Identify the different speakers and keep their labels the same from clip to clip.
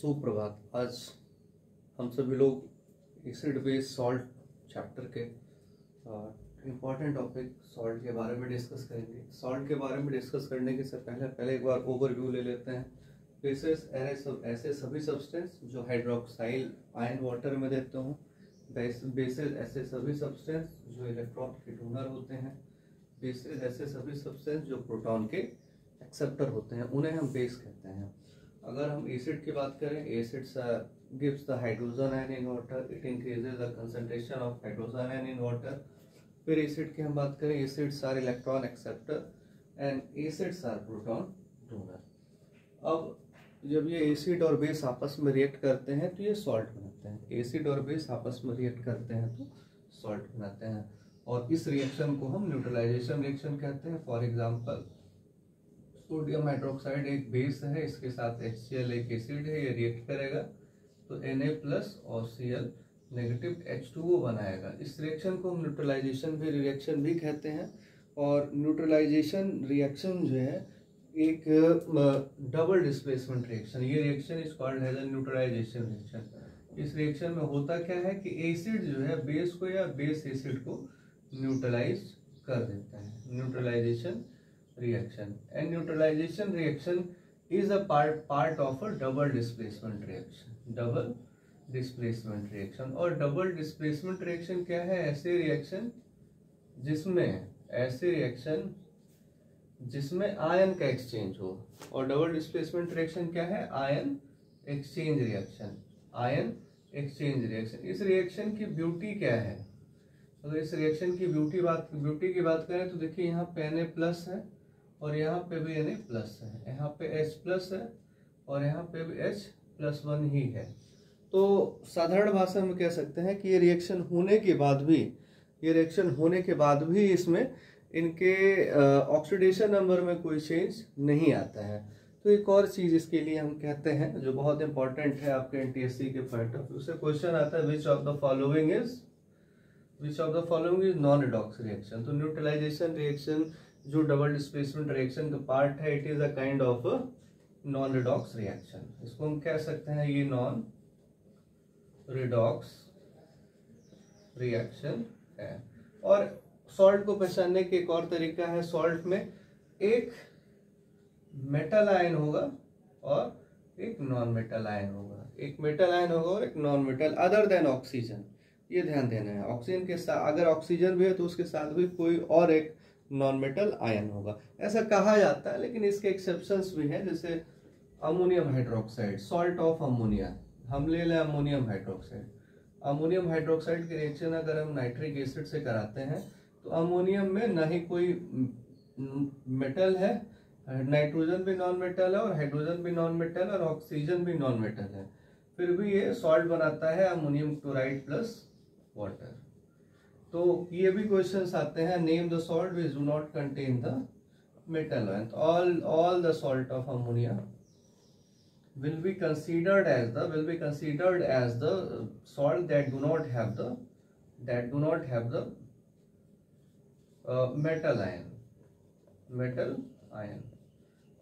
Speaker 1: सुप्रभात। आज हम सभी लोग एसिड बेस सॉल्ट चैप्टर के इम्पॉर्टेंट टॉपिक सॉल्ट के बारे में डिस्कस करेंगे। सॉल्ट के बारे में डिस्कस करने के से पहले एक बार ओवरव्यू ले लेते हैं। बेसिस ऐसे सभी सब्सटेंस जो हाइड्रोक्साइल आयन वाटर में देते हों। बेसिस ऐसे सभी सब्सटेंस जो इलेक्ट्रॉन के डोनर होते हैं। बेसिस ऐसे सभी सब्सटेंस जो प्रोटॉन के एक्सेप्टर होते हैं, उन्हें हम बेस कहते हैं। अगर हम एसिड की बात करें, acid gives the hydrogen ion in water, it increases the concentration of hydrogen ion in water। फिर एसिड की हम बात करें, acids are electron acceptor and acids are proton donor. अब जब ये एसिड और बेस आपस में रिएक्ट करते हैं तो ये सॉल्ट बनाते हैं। एसिड और बेस आपस में रिएक्ट करते हैं तो सॉल्ट बनाते हैं, और इस रिएक्शन को हम न्यूट्रलाइजेशन रिएक्शन कहते हैं। फॉर एग्जांपल, सोडियम हाइड्रोक्साइड एक बेस है, इसके साथ HCl एक एसिड है, ये रिएक्ट करेगा तो Na+ और Cl नेगेटिव H2O बनाएगा। इस रिएक्शन को हम न्यूट्रलाइजेशन रिएक्शन भी कहते हैं। और न्यूट्रलाइजेशन रिएक्शन जो है एक डबल डिस्प्लेसमेंट रिएक्शन, ये reaction is called as a neutralization reaction. इस रिएक्शन में होता क्या है कि एसिड जो है बेस को या बेस एसिड को न्यूट्रलाइज कर देता है। Neutralization reaction and neutralization reaction is a part of a double displacement reaction। और double displacement reaction क्या है? ऐसे रिएक्शन जिसमें आयन का एक्सचेंज हो। और डबल डिस्प्लेसमेंट रिएक्शन क्या है? Ion exchange reaction. इस रिएक्शन की ब्यूटी क्या है? अगर इस रिएक्शन की ब्यूटी की बात करें तो देखिए, यहाँ पे Na+ है और यहाँ पे भी Na+ है, यहाँ पे H+ है और यहाँ पे भी H+1 ही है। तो साधारण भाषा में कह सकते हैं कि ये रिएक्शन होने के बाद भी इसमें इनके ऑक्सीडेशन नंबर में कोई चेंज नहीं आता है। तो एक और चीज इसके लिए हम कहते हैं जो बहुत इंपॉर्टेंट है आपके NTSC के पॉइंट ऑफ व्यू से, क्वेश्चन आता है which of the following is non redox reaction. तो न्यूट्रलाइजेशन रिएक्शन जो डबल डिस्प्लेसमेंट रिएक्शन का पार्ट है, it is a kind of non redox reaction. इसको हम कह सकते हैं ये नॉन रिडॉक्स रिएक्शन है। और सॉल्ट को पहचानने के एक और तरीका है, सॉल्ट में एक मेटल आयन होगा और एक नॉन मेटल आयन होगा। एक मेटल आयन होगा और एक non metal, other than oxygen. ये ध्यान देना है, ऑक्सीजन के साथ अगर ऑक्सीजन भी है तो उसके साथ भी कोई और एक नॉन मेटल आयन होगा, ऐसा कहा जाता है। लेकिन इसके एक्सेप्शंस भी हैं, जैसे ammonium hydroxide, salt of ammonia. हम ले लें अमोनियम हाइड्रोक्साइड की रिएक्शन अगर हम नाइट्रिक एसिड से कराते हैं तो अमोनियम में ना ही कोई मेटल है, नाइट्रोजन भी नॉन मेटल है और हाइड्रोजन भी नॉन मेटल और ऑक्सीजन भी नॉन मेटल है, फिर भी ये सॉल्ट बनाता है अमोनियम क्लोराइड प्लस वाटर। तो ये भी क्वेश्चंस आते हैं, name the salt which do not contain the metal ion. All the salt of ammonia will be considered as the salt that do not have the metal ion।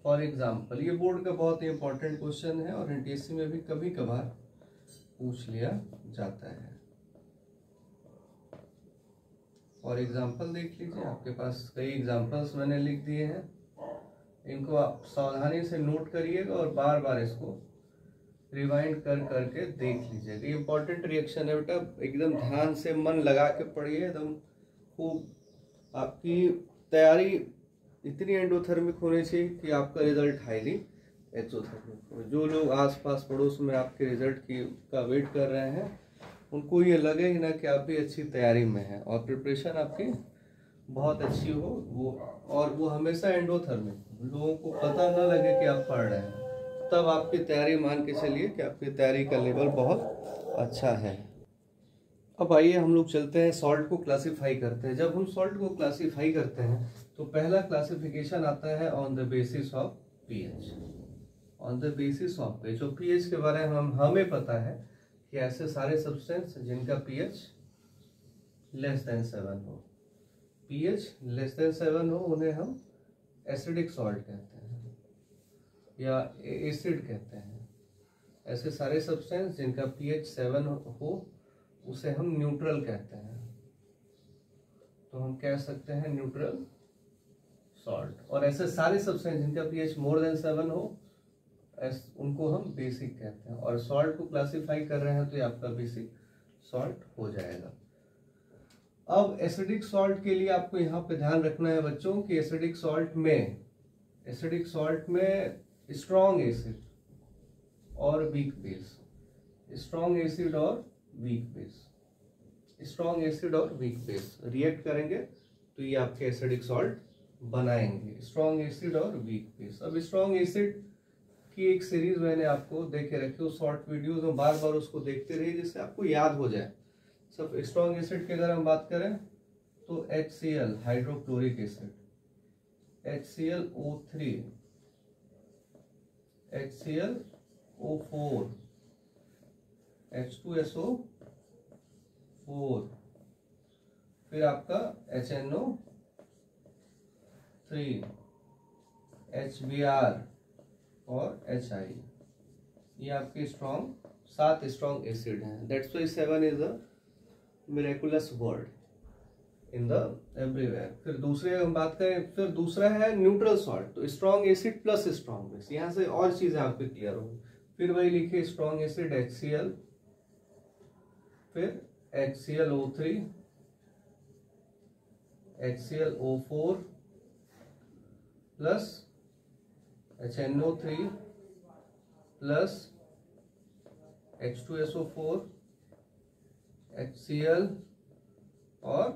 Speaker 1: For example, ये board का बहुत ही important question है और NTSC में भी कभी कभार पूछ लिया जाता है। फॉर एग्जाम्पल देख लीजिए, आपके पास कई एग्जाम्पल्स मैंने लिख दिए हैं, इनको आप सावधानी से नोट करिएगा और बार बार इसको रिवाइंड करके देख लीजिएगा। ये इंपॉर्टेंट रिएक्शन है बेटा, एकदम ध्यान से मन लगा के पढ़िए, एकदम खूब। आपकी तैयारी इतनी एंडोथर्मिक होनी चाहिए कि आपका रिजल्ट हाईली एक्सोथर्मिक हो। जो लोग आसपास पड़ोस में आपके रिजल्ट का वेट कर रहे हैं, उनको ये लगे ही ना कि आप भी अच्छी तैयारी में हैं और प्रिपरेशन आपकी बहुत अच्छी हो। वो हमेशा एंडोथर्मिक, लोगों को पता ना लगे कि आप पढ़ रहे हैं, तब आपकी तैयारी मान के चलिए कि आपकी तैयारी का लेवल बहुत अच्छा है। अब आइए हम लोग चलते हैं, सॉल्ट को क्लासिफाई करते हैं। जब हम सॉल्ट को क्लासिफाई करते हैं तो पहला क्लासिफिकेशन आता है on the basis of pH. और पीएच के बारे में हमें पता है कि ऐसे सारे सब्सटेंस जिनका पीएच लेस देन 7 हो, उन्हें हम एसिडिक सॉल्ट कहते हैं या एसिड कहते हैं। ऐसे सारे सब्सटेंस जिनका pH 7 हो उसे हम न्यूट्रल कहते हैं, तो हम कह सकते हैं न्यूट्रल सॉल्ट। और ऐसे सारे सब्सटेंस जिनका pH मोर देन 7 हो उनको हम बेसिक कहते हैं। और सॉल्ट को क्लासिफाई कर रहे हैं तो ये आपका बेसिक सॉल्ट हो जाएगा। अब एसिडिक सॉल्ट के लिए आपको यहाँ पे ध्यान रखना है बच्चों कि एसिडिक सॉल्ट में स्ट्रॉन्ग एसिड और वीक बेस, स्ट्रॉन्ग एसिड और वीक बेस रिएक्ट करेंगे तो ये आपके एसिडिक सॉल्ट बनाएंगे, स्ट्रॉन्ग एसिड और वीक बेस। अब स्ट्रॉन्ग एसिड की एक सीरीज मैंने आपको दे के रखी, उस शॉर्ट वीडियोस में बार बार उसको देखते रहिए जिससे आपको याद हो जाए। सब स्ट्रॉन्ग एसिड की अगर हम बात करें तो HCl hydrochloric acid, HClO3, HClO4, H2SO4, फिर आपका HNO3, HBr और HI, ये आपके स्ट्रॉन्ग 7 स्ट्रॉन्ग एसिड हैं। That's why 7 is a miraculous word in the everywhere. फिर दूसरे हम बात करें, फिर दूसरा है न्यूट्रल सॉल्ट, तो strong acid plus strong base. यहाँ से और चीजें आपके क्लियर होंगी। फिर वही लिखिए स्ट्रॉन्ग एसिड HCl, फिर HClO3, HClO4 plus HNO3 plus H2SO4, HCl और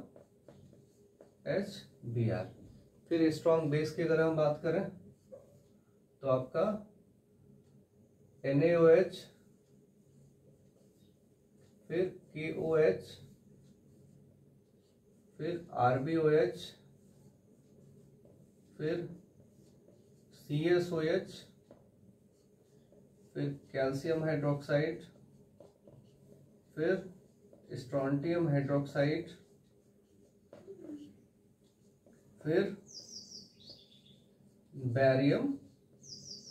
Speaker 1: HBr। फिर स्ट्रॉन्ग बेस की अगर हम बात करें तो आपका NaOH, फिर KOH, फिर RbOH, फिर CSOH, फिर कैल्शियम हाइड्रोक्साइड, फिर स्ट्रोंटियम हाइड्रोक्साइड, फिर बैरियम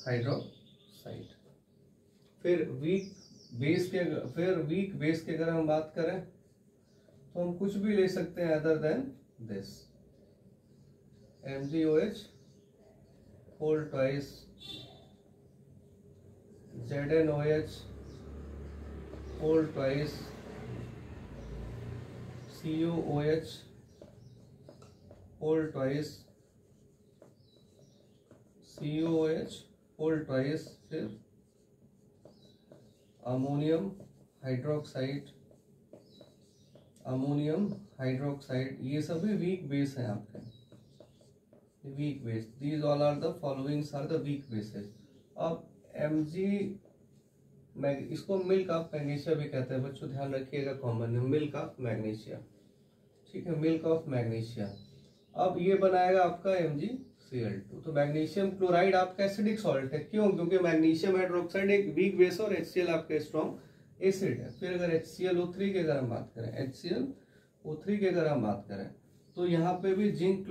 Speaker 1: हाइड्रोक्साइड। फिर वीक बेस की अगर हम बात करें तो हम कुछ भी ले सकते हैं other than this, MgOH whole twice, ZnOH whole twice, CuOH whole twice, CuOH whole twice, फिर अमोनियम हाइड्रोक्साइड, ये सभी वीक बेस हैं आपके, weak base. These all are the followings are the weak bases. अब इसको मिल्क ऑफ मैग्नीशिया भी कहते हैं बच्चों, ध्यान रखिएगा, कॉमन है मिल्क ऑफ मैग्नीशिया, ठीक है, मिल्क ऑफ मैग्नीशिया। अब ये बनाएगा आपका MgCl2। तो मैग्नीशियम क्लोराइड आपका एसिडिक सॉल्ट है, क्यों? क्योंकि मैग्नीशियम हाइड्रोक्साइड एक वीक बेस और HCl आपका स्ट्रॉन्ग एसिड है। फिर अगर HClO3 की अगर हम बात करें, तो यहाँ पे भी zinc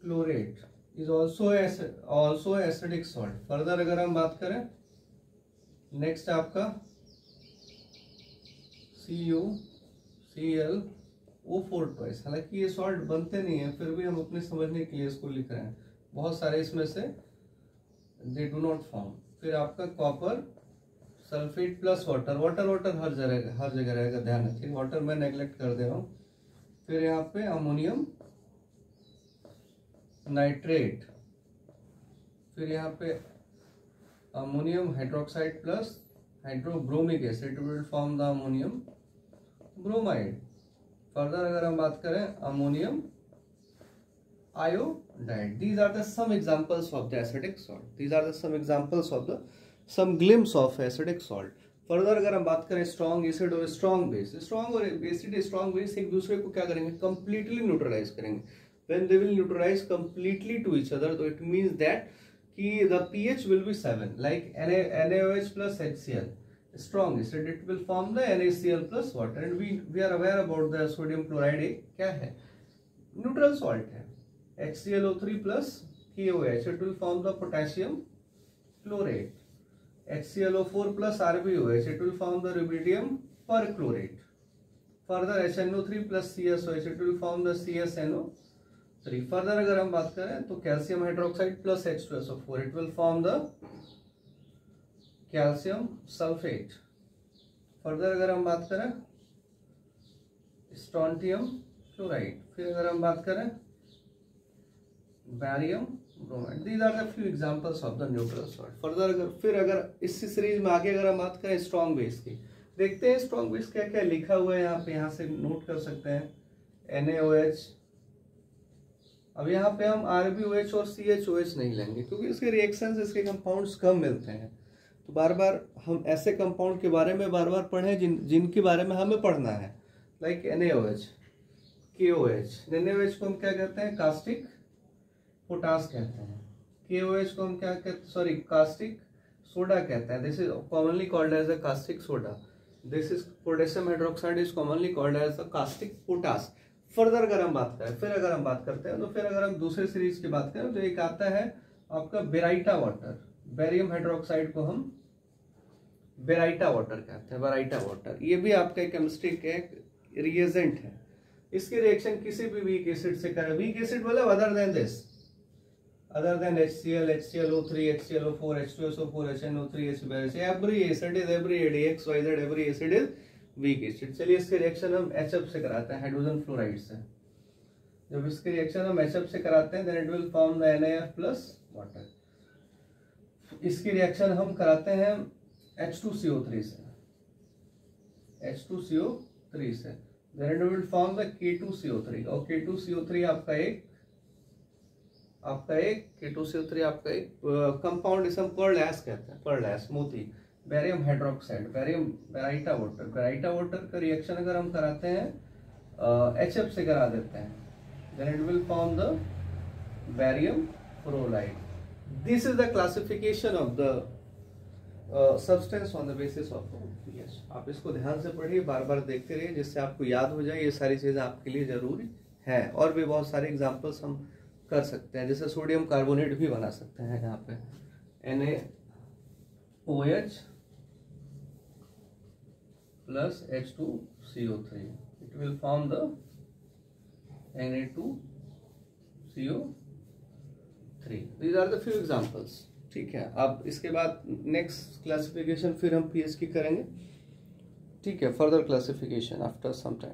Speaker 1: chlorate is also acidic salt. Further अगर हम बात करें, नेक्स्ट आपका CuClO4 ट्वाइस। हालांकि ये सॉल्ट बनते नहीं है, फिर भी हम अपने समझने के लिए इसको लिख रहे हैं। बहुत सारे इसमें से दे डू नॉट फॉर्म। फिर आपका कॉपर सल्फेट प्लस वाटर हर जगह रहेगा, ध्यान रखिए, वाटर मैं नेग्लेक्ट कर दे रहा हूँ। फिर यहाँ पे अमोनियम नाइट्रेट, फिर यहाँ पे ammonium hydroxide plus hydrobromic acid will form the ammonium bromide. Further अगर हम बात करें ammonium iodide. These are the some examples of the acidic salt. These are the some examples of the some glimpse of acidic salt. Further अगर हम बात करें strong acid और strong base, strong और एसिड स्ट्रॉन्ग बेस एक दूसरे को क्या करेंगे? कंप्लीटली न्यूट्रलाइज करेंगे। When they will neutralize completely to each other, so it means that कि the pH will be 7, like NaOH plus HCl, strong acid, it will form the NaCl plus water, and we are aware about the sodium chloride क्या है? Neutral salt है। HClO3 plus KOH, it will form the potassium chlorate. HClO4 plus RbOH, it will form the rubidium perchlorate. Further HNO3 plus CSOH, it will form the CSNO3. Further अगर हम बात करें तो calcium hydroxide plus H2SO4, it will form the calcium sulphate. Further अगर हम बात करें strontium chloride. फिर अगर हम बात करें barium bromide. These are the few examples of the neutral salt. Further अगर इसी सीरीज में आगे अगर हम बात करें स्ट्रॉन्ग बेस की, देखते हैं स्ट्रॉन्ग बेस क्या क्या लिखा हुआ है यहाँ से नोट कर सकते हैं. NaOH. अब यहाँ पे हम RbOH और CHOH नहीं लेंगे क्योंकि इसके रिएक्शंस, इसके कंपाउंड्स कम मिलते हैं. तो बार बार हम ऐसे कंपाउंड के बारे में बार बार पढ़ें जिनके बारे में हमें पढ़ना है. Like NaOH, KOH. NaOH को हम क्या कहते हैं? कास्टिक पोटास कहते हैं. KOH को हम क्या कहते हैं? सॉरी, कास्टिक सोडा कहते हैं. This is commonly called as a caustic soda. This is potassium hydroxide is commonly called as the caustic potash. Further अगर हम बात करें, फिर अगर हम बात करते हैं तो फिर अगर हम दूसरे सीरीज की बात करें तो एक आता है आपका बेराइटा वाटर. बेरियम हाइड्रोक्साइड को हम बेराइटा वाटर कहते हैं. बेराइटा वाटर ये भी आपका केमिस्ट्री के रिएजेंट है. इसकी रिएक्शन किसी भी वीक एसिड से करें. वीक एसिड मतलब other than this, other than HCl, HClO3, HClO4, H2SO4, HNO3, H. every acid is every ADX, YZ, every acid is weak acid. चलिए इसके रिएक्शन हम HF से कराते हैं, हाइड्रोजन फ्लोराइड से. जब इसके रिएक्शन हम HF से कराते हैं then it will form the NaF plus water. इसकी रिएक्शन हम कराते हैं H2CO3 से, H2CO3 से then it will form the K2CO3. और K2CO3 आपका एक K2CO3 आपका एक कंपाउंड इसे हम पर्ल एश कहते हैं. पर्ल एश मोती. Barium hydroxide, barium baryta water. Baryta water का रिएक्शन अगर हम कराते हैं HF से करा देते हैं then it will form the barium fluoride. This is the classification of the substance on the basis of pH. आप इसको ध्यान से पढ़िए, बार बार देखते रहिए जिससे आपको याद हो जाए. ये सारी चीजें आपके लिए जरूरी है. और भी बहुत सारे एग्जांपल्स हम कर सकते हैं, जैसे सोडियम कार्बोनेट भी बना सकते हैं. यहाँ पे NaOH plus H2CO3, it will form the Na2CO3. These are the few examples. ठीक है. अब इसके बाद नेक्स्ट क्लासिफिकेशन फिर हम पीएच की करेंगे. ठीक है. Further classification after some time.